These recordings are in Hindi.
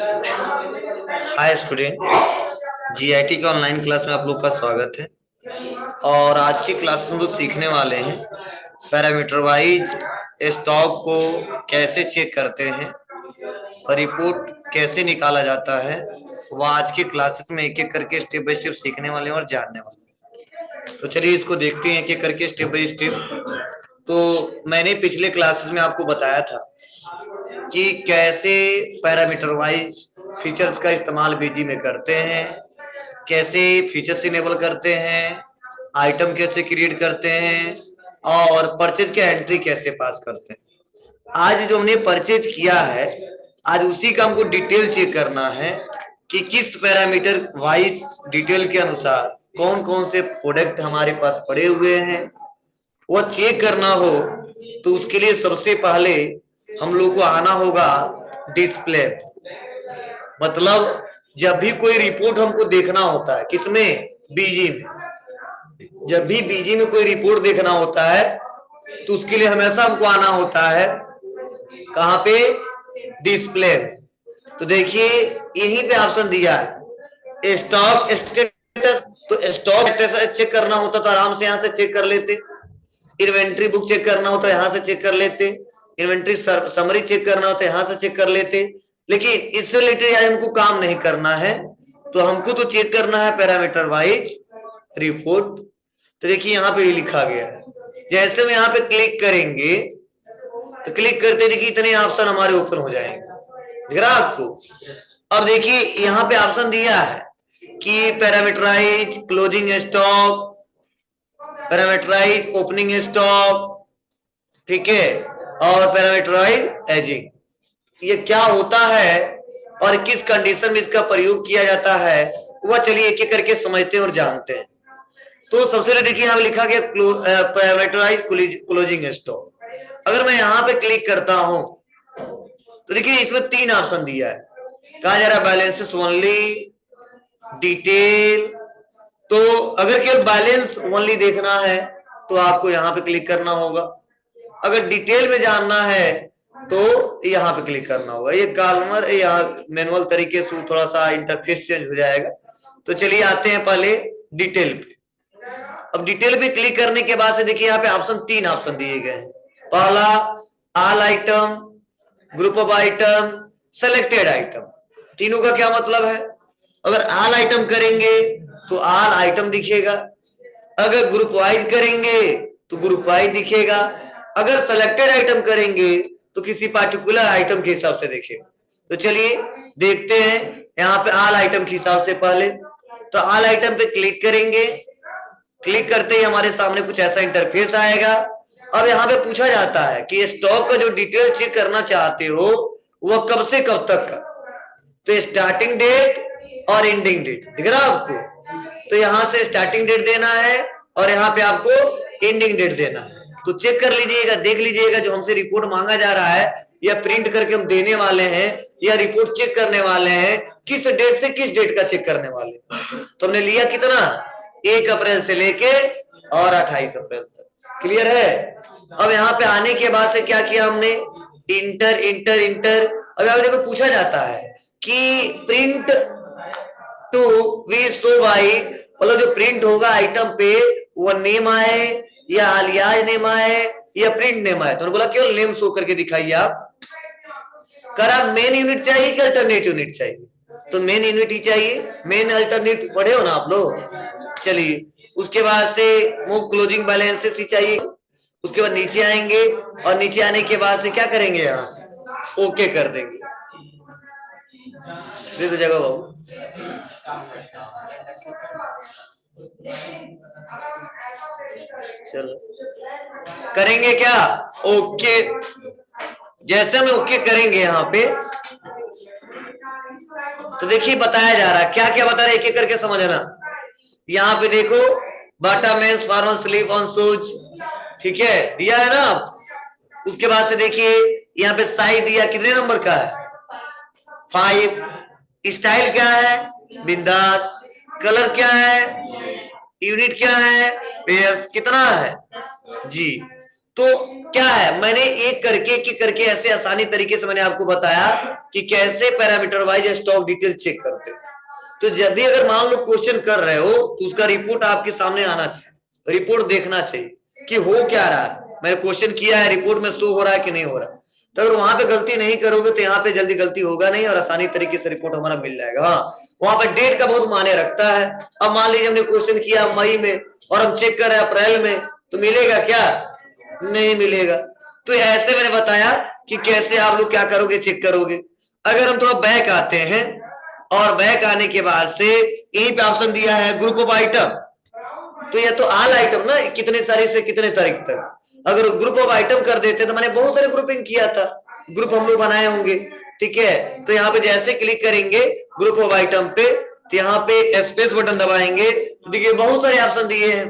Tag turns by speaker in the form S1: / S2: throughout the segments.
S1: हाय स्टूडेंट, जीआईटी के ऑनलाइन क्लास में आप लोग का स्वागत है। और आज की क्लास में हम लोग सीखने वाले हैं पैरामीटर वाइज स्टॉक को कैसे चेक करते हैं और रिपोर्ट कैसे निकाला जाता है। वो आज के क्लासेस में एक एक करके स्टेप बाय स्टेप सीखने वाले हैं और जानने वाले हैं। तो चलिए इसको देखते हैं एक एक करके स्टेप बाय स्टेप। तो मैंने पिछले क्लासेस में आपको बताया था कि कैसे पैरामीटर वाइज फीचर्स का इस्तेमाल बीजी में करते हैं, कैसे फीचर्स इनेबल करते हैं, आइटम कैसे क्रिएट करते हैं और परचेज के एंट्री कैसे पास करते हैं। आज जो हमने परचेज किया है, आज उसी का हमको डिटेल चेक करना है कि किस पैरामीटर वाइज डिटेल के अनुसार कौन कौन से प्रोडक्ट हमारे पास पड़े हुए हैं। वो चेक करना हो तो उसके लिए सबसे पहले हम लोग को आना होगा डिस्प्ले। मतलब जब भी कोई रिपोर्ट हमको देखना होता है, किसमें? बीजी में। जब भी बीजी में कोई रिपोर्ट देखना होता है तो उसके लिए हमेशा हमको आना होता है कहां पे? डिस्प्ले। तो देखिए यहीं पे ऑप्शन दिया है स्टॉक स्टेटस। तो स्टॉक स्टेटस चेक करना होता तो आराम से यहां से चेक कर लेते। इन्वेंट्री बुक चेक करना होता है यहां से चेक कर लेते। इन्वेंट्री समरी चेक करना होता है यहां से चेक कर लेते। लेकिन इससे रिलेटेड हमको काम नहीं करना है, तो हमको तो चेक करना है पैरामीटर वाइज रिपोर्ट। तो देखिए यहाँ पे लिखा गया है, जैसे हम यहाँ पे क्लिक करेंगे तो क्लिक करते देखिए इतने ऑप्शन हमारे ओपन हो जाएंगे, दिख रहा है आपको। और देखिए यहाँ पे ऑप्शन दिया है कि parameterise closing stock, parameterise opening stock, ठीक है, और पैरामीटराइज एजिंग। ये क्या होता है और किस कंडीशन में इसका प्रयोग किया जाता है वह चलिए एक एक करके समझते हैं और जानते हैं। तो सबसे पहले देखिए यहाँ लिखा गया पैरामीटराइज क्लोजिंग स्टॉक। अगर मैं यहाँ पे क्लिक करता हूं तो देखिए इसमें तीन ऑप्शन दिया है। कहा जा रहा है बैलेंसेस ओनली, डिटेल। तो अगर केवल बैलेंस ओनली देखना है तो आपको यहाँ पे क्लिक करना होगा। अगर डिटेल में जानना है तो यहाँ पे क्लिक करना होगा। ये कॉलमर यहाँ मैनुअल तरीके से थोड़ा सा इंटरफेस चेंज हो जाएगा। तो चलिए आते हैं पहले डिटेल पे। अब डिटेल पे क्लिक करने के बाद से देखिए यहाँ पे ऑप्शन तीन ऑप्शन दिए गए हैं। पहला all item, group of item, selected item. तीनों का क्या मतलब है? अगर ऑल आइटम करेंगे तो ऑल आइटम दिखेगा, अगर ग्रुप वाइज करेंगे तो ग्रुप वाइज दिखेगा, अगर सेलेक्टेड आइटम करेंगे तो किसी पार्टिकुलर आइटम के हिसाब से देखेगा। तो चलिए देखते हैं यहाँ पे ऑल आइटम के हिसाब से। पहले तो ऑल आइटम पे क्लिक करेंगे, क्लिक करते ही हमारे सामने कुछ ऐसा इंटरफेस आएगा। अब यहाँ पे पूछा जाता है कि स्टॉक का जो डिटेल चेक करना चाहते हो वह कब से कब तक का। तो स्टार्टिंग डेट और एंडिंग डेट दिख रहा है आपको। तो यहाँ से स्टार्टिंग डेट देना है और यहाँ पे आपको एंडिंग डेट देना है। तो चेक कर लीजिएगा, देख लीजिएगा जो हमसे रिपोर्ट मांगा जा रहा है या प्रिंट करके हम देने वाले हैं या रिपोर्ट चेक करने वाले हैं, किस डेट से किस डेट का चेक करने वाले हैं। तो हमने लिया कितना? 1 अप्रैल से लेके और 28 अप्रैल तक। क्लियर है? अब यहाँ पे आने के बाद से क्या किया हमने? Enter enter enter. अब यहाँ देखो पूछा जाता है कि print to we show by, मतलब जो प्रिंट होगा आइटम पे वो नेम आए या अलियास नेम आए या प्रिंट नेम आए। तो बोला केवल नेम शो करके दिखाइए आप। करा मेन यूनिट चाहिए कि अल्टरनेट यूनिट चाहिए? तो मेन यूनिट ही चाहिए। मेन अल्टरनेट पढ़े हो ना आप लोग। चलिए उसके बाद से मूव क्लोजिंग बैलेंसेस ही चाहिए। उसके बाद नीचे आएंगे और नीचे आने के बाद से क्या करेंगे? यहाँ से ओके कर देंगे। दे दो जगह बाबू। चलो करेंगे क्या? ओके। जैसे हम ओके करेंगे यहाँ पे तो देखिए बताया जा रहा है, क्या क्या बता रहा है एक एक करके समझना। यहाँ पे देखो Bata men's formal slip on shoes, ठीक है, दिया है ना आप। उसके बाद से देखिए यहाँ पे साइज दिया, कितने नंबर का है? 5। स्टाइल क्या है? बिंदास। कलर क्या है? यूनिट क्या है? पेयर्स। कितना है जी? तो क्या है, मैंने एक करके ऐसे आसानी तरीके से मैंने आपको बताया कि कैसे parameter wise stock detail check करते हैं। तो जब भी अगर मान लो क्वेश्चन कर रहे हो तो उसका रिपोर्ट आपके सामने आना चाहिए, रिपोर्ट देखना चाहिए कि हो क्या रहा है, मैंने क्वेश्चन किया है, रिपोर्ट में शो हो रहा है कि नहीं हो रहा। तो अगर वहां पे गलती नहीं करोगे तो यहाँ पे जल्दी गलती होगा नहीं और आसानी तरीके से रिपोर्ट हमारा मिल जाएगा। हाँ, वहां पे डेट का बहुत मायने रखता है। अब मान लीजिए हमने क्वेश्चन किया मई में और हम चेक कर रहे हैं अप्रैल में, तो मिलेगा क्या? नहीं मिलेगा। तो ऐसे मैंने बताया कि कैसे आप लोग क्या करोगे, चेक करोगे। अगर हम थोड़ा बैक आते हैं और बैक आने के बाद से यहीं पे ऑप्शन दिया है ग्रुप ऑफ आइटम, तो ये तो ऑल आइटम ना, कितने तारीख से कितने तारीख तक। अगर ग्रुप ऑफ आइटम कर देते तो मैंने बहुत सारे ग्रुपिंग किया था, ग्रुप हम लोग बनाए होंगे। ठीक है, तो यहाँ पे जैसे क्लिक करेंगे ग्रुप ऑफ आइटम पे, तो यहाँ पे स्पेस बटन दबाएंगे तो देखिए बहुत सारे ऑप्शन दिए हैं,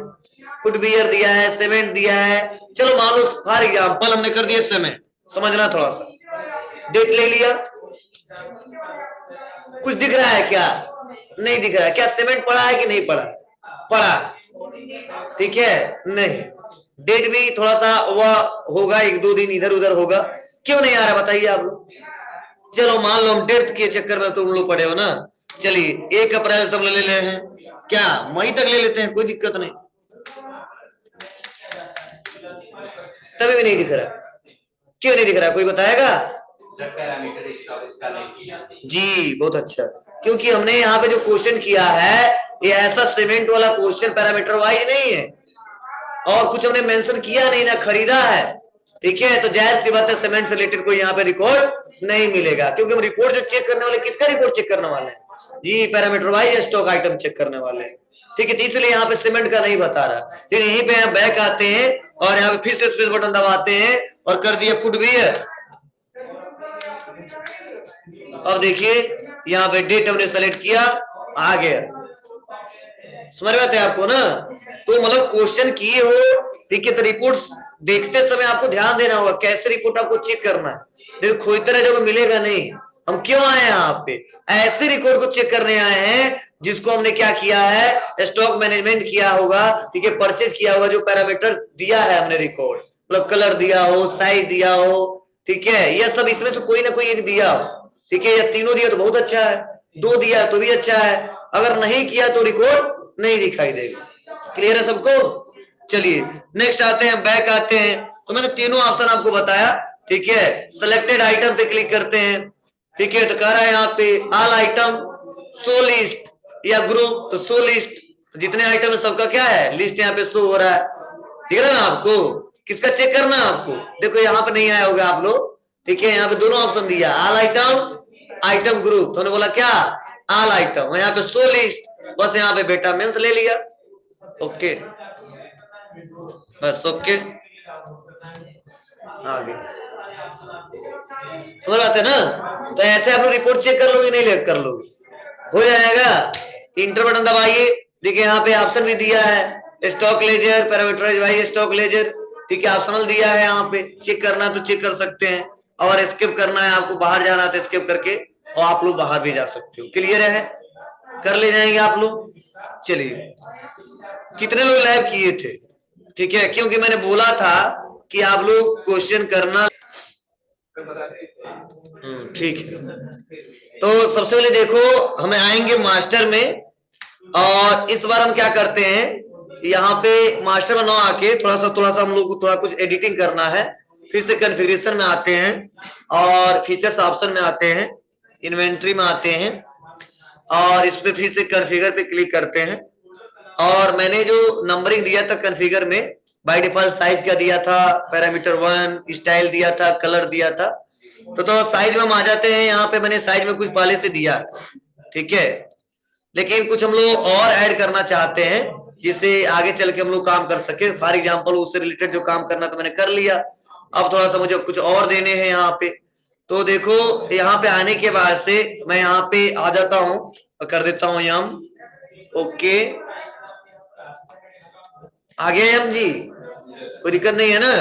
S1: फुटवियर दिया है, सीमेंट दिया है। चलो मान लो फॉर एग्जाम्पल हमने कर दिया सीमेंट, समझना थोड़ा सा, डेट ले लिया, कुछ दिख रहा है क्या? नहीं दिख रहा है। क्या सीमेंट पड़ा है कि नहीं पड़ा? पड़ा। ठीक है, नहीं। डेट भी थोड़ा सा वह होगा, एक दो दिन इधर उधर होगा। क्यों नहीं आ रहा बताइए आप लोग। चलो मान लो हम डेट के चक्कर में तुम लोग पड़े हो ना, चलिए 1 अप्रैल सब ले ले हैं, क्या मई तक ले लेते हैं, कोई दिक्कत नहीं। तभी भी नहीं दिख रहा, क्यों नहीं दिख रहा कोई बताएगा? जी बहुत अच्छा, क्योंकि हमने यहाँ पे जो क्वेश्चन किया है ये ऐसा सीमेंट वाला क्वेश्चन पैरामीटर वाइज नहीं है और कुछ हमने मेंशन किया नहीं ना खरीदा है। ठीक है, तो जायज सी बात है सीमेंट से रिलेटेड कोई यहाँ पे रिकॉर्ड नहीं मिलेगा, क्योंकि हम रिपोर्ट जो चेक करने वाले किसका रिपोर्ट चेक करने वाले हैं? जी parameter wise stock item check करने वाले हैं। ठीक है, इसलिए यहाँ पे सीमेंट का नहीं बता रहा। फिर यहीं पे हम बैक आते हैं और यहाँ पे फिर से स्पेस बटन दबाते हैं और कर दिया फुटवियर। अब देखिए यहाँ पे डेट हमने सेलेक्ट किया, आ गया। समझ में आता है आपको ना? तो मतलब क्वेश्चन किए हो, ठीक है, तो रिपोर्ट देखते समय आपको ध्यान देना होगा कैसे रिपोर्ट आपको चेक करना है, नहीं तो खोजते रह जाओगे मिलेगा नहीं। हम क्यों आए हैं यहाँ पे? ऐसे रिकॉर्ड को चेक करने आए हैं जिसको हमने क्या किया है, स्टॉक मैनेजमेंट किया होगा। ठीक है, परचेज किया होगा, जो पैरामीटर दिया है हमने रिकॉर्ड, मतलब कलर दिया हो, साइज दिया हो। ठीक है, यह सब इसमें से कोई ना कोई एक दिया हो। ठीक है, या तीनों दिया तो बहुत अच्छा है, दो दिया तो भी अच्छा है, अगर नहीं किया तो रिकॉर्ड नहीं दिखाई देगा। क्लियर है सबको? चलिए नेक्स्ट आते हैं, बैक आते हैं। तो मैंने तीनों ऑप्शन आपको बताया। ठीक है, सिलेक्टेड आइटम पे क्लिक करते हैं। ठीक है, तो कह रहा है यहाँ पे ऑल आइटम शो लिस्ट या ग्रुप, तो शो लिस्ट, जितने आइटम है सबका क्या है, लिस्ट यहाँ पे शो हो रहा है। दिख रहा है ना आपको? किसका चेक करना है आपको? देखो यहाँ पे नहीं आया होगा आप लोग। ठीक है, यहाँ पे दोनों ऑप्शन दिया, ऑल आइटम, आइटम ग्रुप, तो बोला क्या ऑल आइटम, यहाँ पे शो लिस्ट, बस यहाँ पे बेटा मेंस ले लिया। ओके, बस ओके, आगे समझ आते ना? तो ऐसे आप लोग रिपोर्ट चेक कर लोगे, नहीं कर लोगे, हो जाएगा। इंटर बटन दबाइए, देखिए यहाँ पे ऑप्शन भी दिया है, stock ledger, parameterise wise stock ledger. ठीक है, ऑप्शनल दिया है, यहाँ पे चेक करना तो चेक कर सकते हैं, और स्किप करना है आपको, बाहर जाना है तो स्किप करके और आप लोग बाहर भी जा सकते हो। क्लियर है? कर ले जाएंगे आप लोग। चलिए, कितने लोग लाइव किए थे? ठीक है, क्योंकि मैंने बोला था कि आप लोग क्वेश्चन करना। ठीक है, तो सबसे पहले देखो हमें आएंगे मास्टर में, और इस बार हम क्या करते हैं, यहाँ पे मास्टर में ना आके थोड़ा सा हम लोग को थोड़ा कुछ एडिटिंग करना है। फिर से कॉन्फ़िगरेशन में आते हैं और फीचर्स ऑप्शन में आते हैं, इन्वेंट्री में आते हैं और इस पे फिर से कॉन्फ़िगर पे क्लिक करते हैं। और मैंने जो नंबरिंग दिया था कॉन्फ़िगर में, बाय डिफॉल्ट साइज का दिया था, पैरामीटर 1, स्टाइल दिया था, कलर दिया था। तो साइज में हम आ जाते हैं, यहाँ पे मैंने साइज में कुछ पहले से दिया है। ठीक है, लेकिन कुछ हम लोग और ऐड करना चाहते हैं जिससे आगे चल के हम लोग काम कर सके। फॉर एग्जांपल उससे रिलेटेड जो काम करना तो मैंने कर लिया, अब थोड़ा सा मुझे कुछ और देने हैं यहाँ पे। तो देखो यहाँ पे आने के बाद से मैं यहाँ पे आ जाता हूँ और कर देता हूँ यम। ओके, आ गया यम जी, कोई दिक्कत नहीं है ना?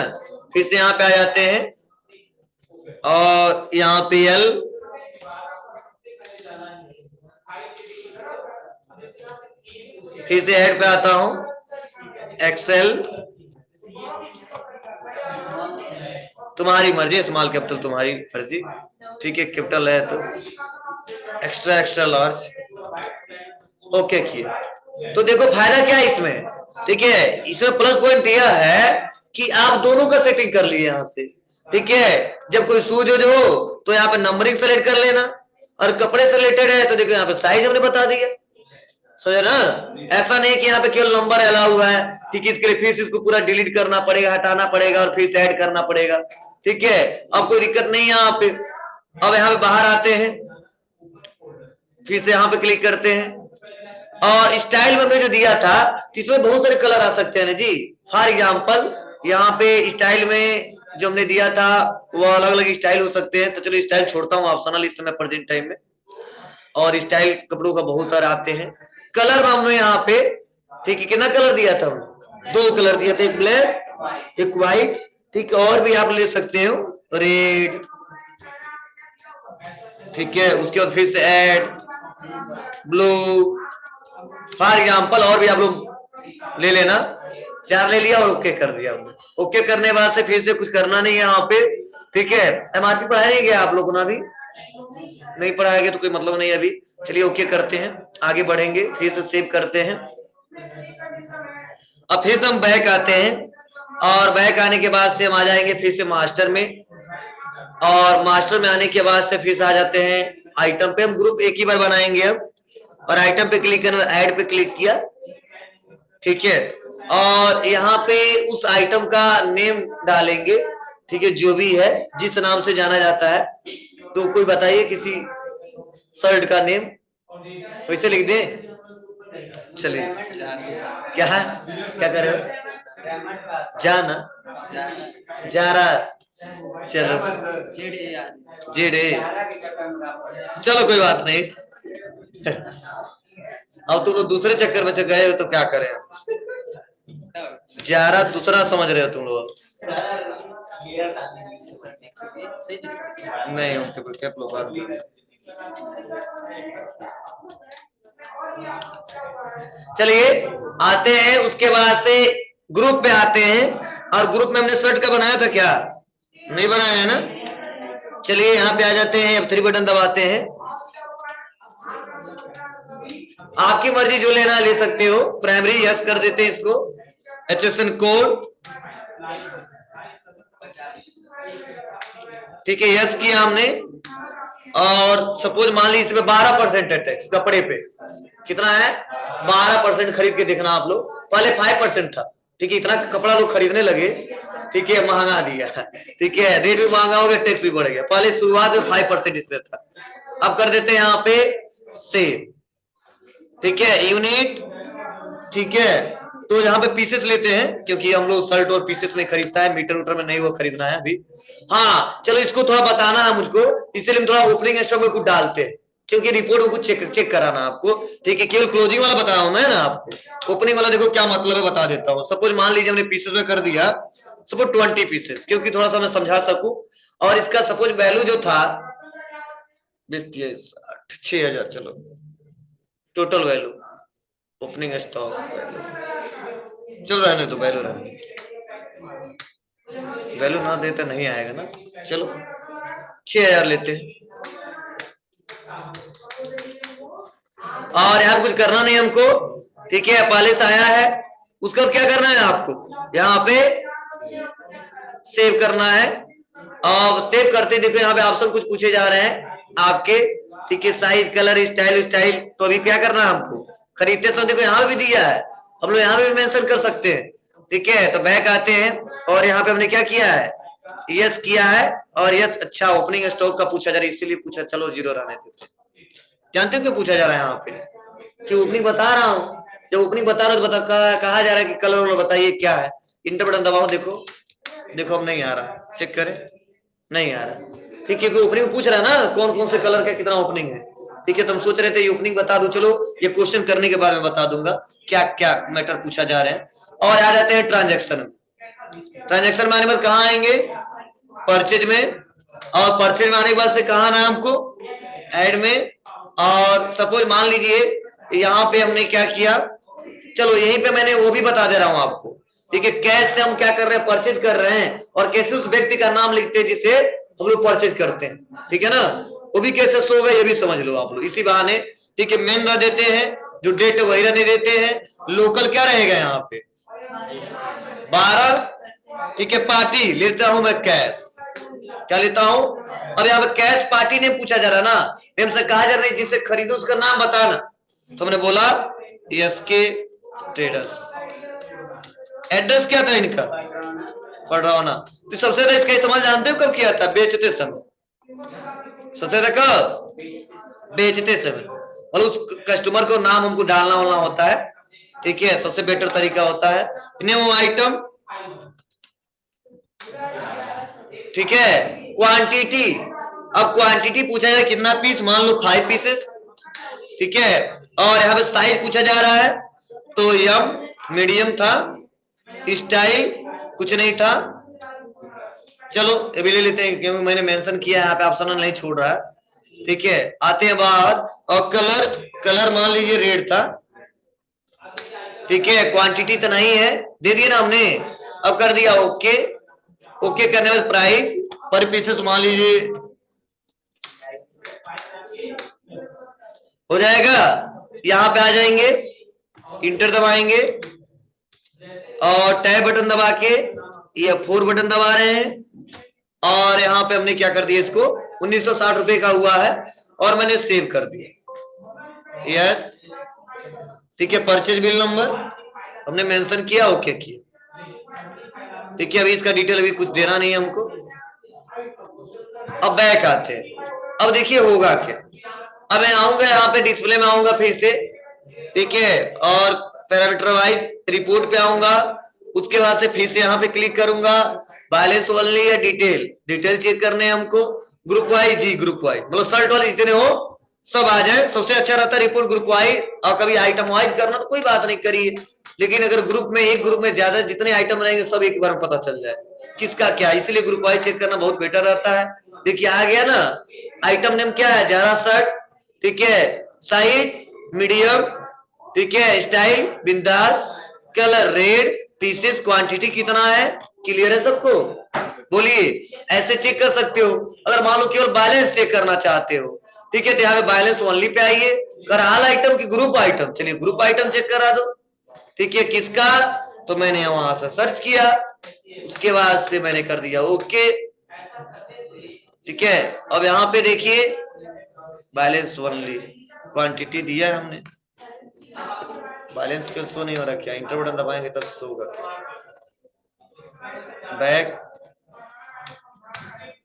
S1: फिर से यहाँ पे आ जाते हैं और यहाँ पे एल, फिर से ऐड पे आता हूं, एक्सेल, तुम्हारी मर्जी, स्मॉल कैपिटल तुम्हारी मर्जी, ठीक है, कैपिटल है तो एक्स्ट्रा एक्स्ट्रा लार्ज, ओके किए। तो देखो फायदा क्या है इसमें, ठीक है, इसमें प्लस पॉइंट यह है कि आप दोनों का सेटिंग कर लिए यहाँ से, ठीक है। जब कोई शूज हो तो यहाँ पे नंबरिंग सेलेक्ट कर लेना, और कपड़े से रिलेटेड है तो देखो यहाँ पे साइज हमने बता दिया, समझे ना। ऐसा नहीं कि यहाँ पे केवल नंबर अलाउ हुआ है, ठीक है, इसके लिए फिर इसको पूरा डिलीट करना पड़ेगा, हटाना पड़ेगा और फिर से ऐड करना पड़ेगा, ठीक है। अब कोई दिक्कत नहीं है यहाँ पे। अब यहाँ पे बाहर आते हैं, फिर से यहाँ पे क्लिक करते हैं, और स्टाइल में हमने जो दिया था इसमें बहुत सारे कलर आ सकते हैं ना जी। फॉर एग्जाम्पल यहाँ पे स्टाइल में जो हमने दिया था वो अलग अलग स्टाइल हो सकते हैं, तो चलो स्टाइल छोड़ता हूँ ऑप्शनल इस समय प्रेजेंट टाइम में। और स्टाइल कपड़ों का बहुत सारे आते हैं। कलर में हमने यहाँ पे, ठीक है, कितना कलर दिया था हमने, 2 कलर दिया था, एक ब्लैक एक व्हाइट, ठीक है, और भी आप ले सकते हो रेड, ठीक है। उसके बाद फिर से ऐड ब्लू, फॉर एग्जाम्पल, और भी आप लोग ले लेना, 4 ले लिया और ओके कर दिया हमने। ओके करने के बाद से फिर से कुछ करना नहीं है यहाँ पे, ठीक है। एमआरपी पढ़ाया नहीं गया आप लोगों ने, अभी नहीं पढ़ाया गया तो कोई मतलब नहीं अभी। चलिए ओके करते हैं, आगे बढ़ेंगे, फिर से सेव करते हैं। अब फिर से हम बैक आते हैं, और बैक आने के बाद से हम आ जाएंगे फिर से मास्टर में, और मास्टर में आने के बाद से फिर से आ जाते हैं आइटम पे। हम ग्रुप एक ही बार बनाएंगे अब, और आइटम पे क्लिक करना, ऐड पे क्लिक किया, ठीक है, और यहाँ पे उस आइटम का नेम डालेंगे, ठीक है, जो भी है जिस नाम से जाना जाता है। तो कोई बताइए किसी शर्ट का नेम वैसे लिख दें, चलिए क्या है, क्या कर रहे हो, जाना जा रहा, चलो जेडे, चलो कोई बात नहीं। अब तुम लोग दूसरे चक्कर में गए हो तो क्या करें, जा रहा दूसरा समझ रहे हो तुम लोग, नहीं उनके पर क्या लोग। चलिए आते हैं, उसके बाद से ग्रुप पे आते हैं, और ग्रुप में हमने शर्ट का बनाया था क्या, नहीं बनाया है ना। चलिए यहाँ पे आ जाते हैं, F3 बटन दबाते हैं, आपकी मर्जी जो लेना ले सकते हो। प्राइमरी यस कर देते हैं इसको, HSN कोड, ठीक है, यस किया हमने। और सपोज मान लीजिए इसमें 12% है टैक्स, कपड़े पे कितना है, 12% खरीद के देखना आप लोग, पहले 5% था, ठीक है, इतना कपड़ा लोग खरीदने लगे, ठीक है, महंगा दिया, ठीक है, रेट भी महंगा हो गया, टैक्स भी बढ़ गया, पहले शुरुआत में 5% इसमें था। अब कर देते हैं यहाँ पे सेव, ठीक है, यूनिट, ठीक है। तो यहाँ पे पीसेस लेते हैं, क्योंकि हम लोग शर्ट और पीसेस में खरीदता है, मीटर उटर में नहीं वो खरीदना है अभी। हाँ चलो इसको थोड़ा बताना है मुझको, इसलिए हम थोड़ा ओपनिंग स्टॉक में कुछ डालते हैं, क्योंकि रिपोर्ट में कुछ चेक कराना आपको, ठीक है। केवल क्लोजिंग वाला बता रहा हूं मैं ना आपको, ओपनिंग वाला देखो क्या मतलब है बता देता हूँ। सपोज मान लीजिए हमने पीसेस में कर दिया, सपोज 20 पीसेस, क्योंकि थोड़ा सा मैं समझा सकूं। और इसका सपोज वैल्यू जो था 6,000, चलो टोटल वैल्यू, ओपनिंग स्टॉक चल रहने तो वैल्यू रहने, वैल्यू ना देते नहीं आएगा ना। चलो 6,000 लेते हैं, और यहाँ कुछ करना नहीं हमको, ठीक है, पहले से आया है। उसका क्या करना है आपको, यहाँ पे सेव करना है। अब सेव करते देखो यहाँ पे ऑप्शन कुछ पूछे जा रहे हैं आपके, ठीक है, साइज कलर स्टाइल। तो अभी क्या करना है हमको, खरीदते समय देखो यहाँ भी दिया है, हम लोग यहाँ भी मेंशन कर सकते हैं, ठीक है। तो बैक आते हैं, और यहाँ पे हमने क्या किया है, यस किया है, और यस, अच्छा ओपनिंग स्टॉक का पूछा जा रहा है इसीलिए पूछा, चलो 0 रहने देते। जानते हो क्यों पूछा जा रहा है यहाँ पे, कि ओपनिंग बता रहा हूँ, जब ओपनिंग बता रहा हूँ तो कहा जा रहा है कि कलर बताइए क्या है। इंटर बटन दबाओ, देखो देखो अब नहीं आ रहा, चेक करें, नहीं आ रहा, ठीक है। कोई ओपनिंग पूछ रहा है ना कौन कौन से कलर का कितना ओपनिंग है, ठीक है। तो हम सोच रहे थे ये ओपनिंग बता दो, चलो ये क्वेश्चन करने के बाद में बता दूंगा क्या क्या मैटर पूछा जा रहा है। और आ जाते हैं ट्रांजैक्शन में। ट्रांजैक्शन में आने के बाद कहाँ आएंगे, परचेज में, और परचेज में आने के बाद से कहाँ आना है हमको, ऐड में। और सपोज मान लीजिए यहाँ पे हमने क्या किया, चलो यहीं पे मैंने वो भी बता दे रहा हूं आपको, ठीक है, कैश से हम क्या कर रहे हैं, परचेज कर रहे हैं, और कैसे उस व्यक्ति का नाम लिखते हैं जिसे हम लोग परचेज करते हैं। ठीक है ना, वो भी कैसे शो होगा ये भी समझ लो आप लोग इसी बहाने। ठीक है, मेन रह देते हैं, जो डेट वही रहने देते हैं। लोकल क्या रहेगा यहाँ पे 12। ठीक है, पार्टी लेता हूं मैं कैश, क्या लेता हूं। अब यहाँ पे कैश पार्टी नहीं पूछा जा रहा ना, हमसे कहा जा रहा है जिसे खरीदो उसका नाम बताना, तो हमने बोला एसके ट्रेडर्स। एड्रेस क्या था इनका, पढ़ रहा हूं ना। तो सबसे ज्यादा इसका इस्तेमाल जानते हो कब किया था, बेचते समय। सबसे ज्यादा कब, बेचते समय। और उस कस्टमर को नाम हमको डालना होना होता है। ठीक है, सबसे बेटर तरीका होता है न्यू आइटम। ठीक है, क्वांटिटी। अब क्वांटिटी पूछा जाए कितना पीस, मान लो 5 पीसेस। ठीक है, और यहाँ पे साइज पूछा जा रहा है, तो यम मीडियम था, स्टाइल कुछ नहीं था। चलो ये भी ले लेते हैं क्योंकि मैंने मेंशन किया है यहाँ पे, ऑप्शन नहीं छोड़ रहा है। ठीक है, आते हैं बाद, और कलर, कलर मान लीजिए रेड था। ठीक है, क्वांटिटी तो नहीं है, दे दिया ना हमने। अब कर दिया ओके। ओके करने में प्राइस पर पीसेस मान लीजिए हो जाएगा। यहाँ पे आ जाएंगे, इंटर दबाएंगे, और टैब बटन दबा के ये 4 बटन दबा रहे हैं, और यहाँ पे हमने क्या कर दिया, इसको 1960 रुपए का हुआ है, और मैंने सेव कर दिया। यस, ठीक है, परचेज बिल नंबर हमने मेंशन किया, ओके किया। ठीक है, अभी इसका डिटेल अभी कुछ देना नहीं है हमको। अब बैक आते हैं, अब देखिए होगा क्या। अब मैं आऊंगा यहाँ पे, डिस्प्ले में आऊंगा फिर से। ठीक है, और पैरामीटर वाइज रिपोर्ट पे आऊंगा, उसके बाद से फिर से यहाँ पे क्लिक करूंगा, बैलेंस ओनली या डिटेल, डिटेल चेक करने हैं हमको। ग्रुप वाइज, जी ग्रुप वाइज, मतलब शर्ट वाले जितने हो सब आ जाए, सबसे अच्छा रहता है रिपोर्ट ग्रुप वाइज। और कभी आइटम वाइज करना तो कोई बात नहीं करिए, लेकिन अगर ग्रुप में, एक ग्रुप में ज्यादा जितने आइटम रहेंगे सब एक बार पता चल जाए किसका क्या, इसलिए ग्रुप वाइज चेक करना बहुत बेटर रहता है। देखिए आ गया ना, आइटम नेम क्या है, जारा शर्ट। ठीक है, साइज मीडियम। ठीक है, स्टाइल बिंदास, कलर रेड, पीसेस क्वांटिटी कितना है, क्लियर है सबको। बोलिए, ऐसे चेक कर सकते हो। अगर मान लो केवल बैलेंस चेक करना चाहते हो, ठीक है, तो यहाँ पे बैलेंस ओनली पे आइए, कर ऑल आइटम की ग्रुप आइटम, चलिए ग्रुप आइटम चेक करा दो। ठीक है, किसका, तो मैंने वहां से सर्च किया, उसके बाद से मैंने कर दिया ओके। ठीक है, अब यहाँ पे देखिए बैलेंस ओनली, क्वांटिटी दिया है हमने, बैलेंस क्यों शो नहीं हो रहा, क्या इंटर बटन दबाएंगे तब शो होगा क्या। बैक,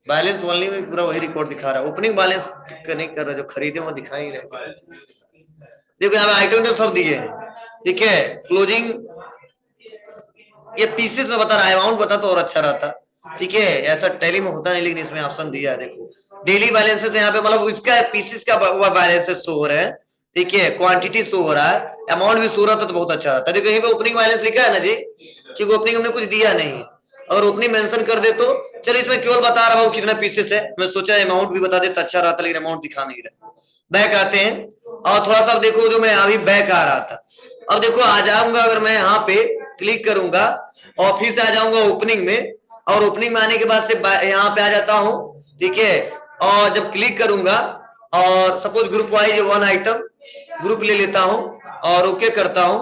S1: बैलेंस ओनली में पूरा वही रिकॉर्ड दिखा रहा है, ओपनिंग बैलेंस नहीं कर रहा, जो खरीदे वो दिखा ही रहे। देखो यहाँ पे आइटम तो सब दिए हैं। ठीक है, क्लोजिंग ये पीसेस में बता रहा है, अमाउंट बता तो और अच्छा रहता। ठीक है, ऐसा टैली में होता नहीं, लेकिन इसमें ऑप्शन दिया है, देखो डेली बैलेंसेस यहाँ पे, मतलब इसका पीसेस का बैलेंसेस शो हो रहा है। ठीक है, क्वांटिटी शो हो रहा है, अमाउंट भी शो रहा था तो बहुत अच्छा रहता है। देखो यहीं पे ओपनिंग बैलेंस लिखा है ना जी, क्योंकि ओपनिंग हमने कुछ दिया नहीं है, और ओपनिंग मेंशन कर दे तो चलो, इसमें केवल बता रहा हूँ कितना पीसेस है, मैं सोचा अमाउंट भी बता देता अच्छा रहता, लेकिन अमाउंट दिखा नहीं रहा। बैक आते हैं, और थोड़ा सा देखो, जो मैं अभी बैक आ रहा था, अब देखो आ जाऊंगा, अगर मैं यहाँ पे क्लिक करूंगा और फिर से आ जाऊंगा ओपनिंग में, और ओपनिंग में आने के बाद से यहाँ पे आ जाता हूँ। ठीक है, और जब क्लिक करूंगा, और suppose group wise one item group ले लेता हूँ, और ओके करता हूँ,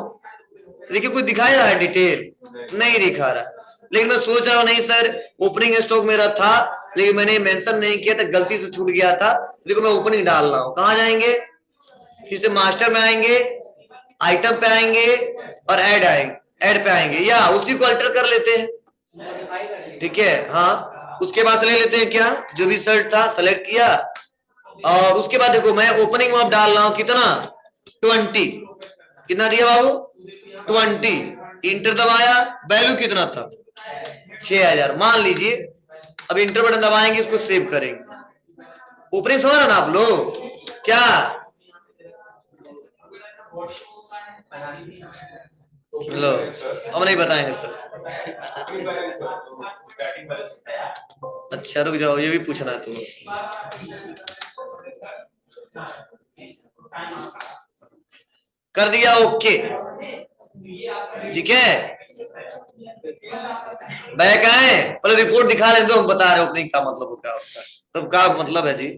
S1: तो देखिए कुछ दिखा रहा है, डिटेल नहीं दिखा रहा, लेकिन मैं सोच रहा हूँ नहीं सर ओपनिंग स्टॉक मेरा था, लेकिन मैंने मेंशन नहीं किया था, गलती से छूट गया था, देखो मैं ओपनिंग डाल रहा हूँ। कहाँ जाएंगे, फिर से मास्टर में आएंगे, आइटम पे आएंगे, और ऐड आएंगे, ऐड पे आएंगे, या उसी को अल्टर कर लेते हैं। ठीक है, हाँ उसके बाद से ले लेते हैं क्या, जो भी शर्ट था सेलेक्ट किया, और उसके बाद देखो मैं ओपनिंग में अब डाल रहा हूं कितना, 20, कितना दिया बाबू 20, इंटर दबाया, वैल्यू कितना था 6000 मान लीजिए। अब इंटर बटन दबाएंगे, इसको सेव करेंगे। ऊपरी समझ रहे ना आप लोग क्या, लो हम नहीं बताएंगे सर। अच्छा रुक जाओ, ये भी पूछना है तुम्हें, कर दिया ओके। ठीक है, बैक आए, पहले रिपोर्ट दिखा लें तो हम बता रहे ओपनिंग का मतलब क्या होता है। तो क्या मतलब है जी?